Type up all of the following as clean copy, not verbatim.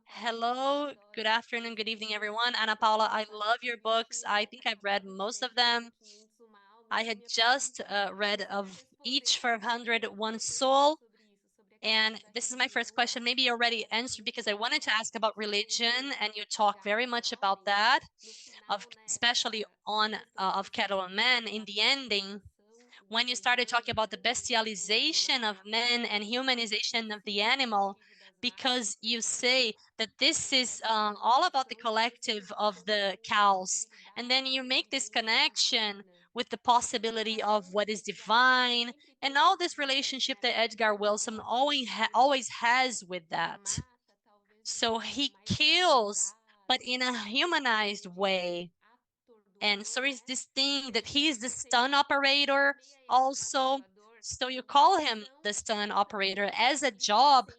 Hello, good afternoon, good evening, everyone. Ana Paula, I love your books. I think I've read most of them. I had just read of Each for 100, One Soul. And this is my first question. Maybe you already answered because I wanted to ask about religion, and you talk very much about that, especially on of Cattle and Men in the ending. When you started talking about the bestialization of men and humanization of the animal, because you say that this is all about the collective of the cows, and then you make this connection with the possibility of what is divine and all this relationship that Edgar Wilson always has with that. So he kills, but in a humanized way. And so is this thing that he is the stun operator also. So you call him the stun operator as a job,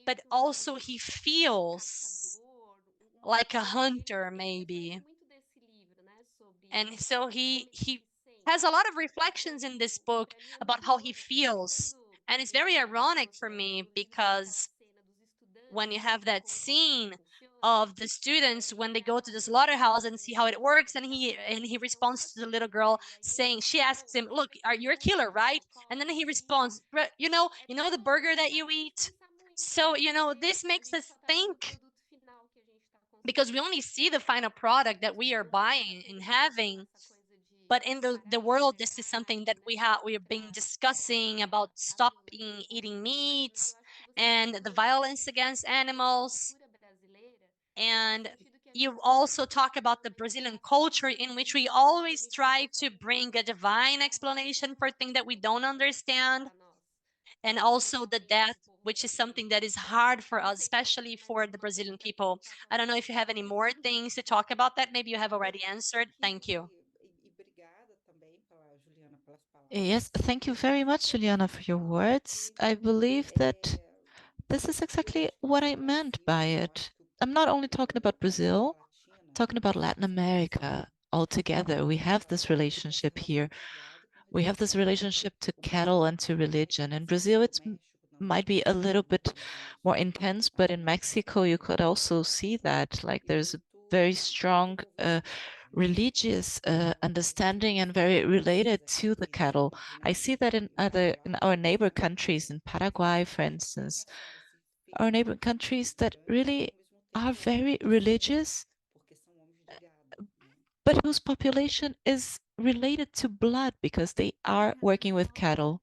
but also he feels like a hunter maybe. And so he has a lot of reflections in this book about how he feels. And it's very ironic for me because when you have that scene of the students when they go to the slaughterhouse and see how it works, and he responds to the little girl saying, she asks him, look, are you a killer, right? And then he responds, you know the burger that you eat. So this makes us think, because we only see the final product that we are buying and having, but in the world, this is something that we have been discussing about stopping eating meats and the violence against animals. And you also talk about the Brazilian culture in which we always try to bring a divine explanation for things that we don't understand, and also the death, which is something that is hard for us, especially for the Brazilian people. I don't know if you have any more things to talk about that. Maybe you have already answered. Thank you. Yes, thank you very much, Juliana, for your words. I believe that this is exactly what I meant by it. I'm not only talking about Brazil, I'm talking about Latin America altogether. We have this relationship here. We have this relationship to cattle and to religion. In Brazil, it might be a little bit more intense, but in Mexico, you could also see that. Like there's a very strong religious understanding and very related to the cattle. I see that in our neighbor countries, in Paraguay, for instance, our neighbor countries that really are very religious, but whose population is related to blood because they are working with cattle.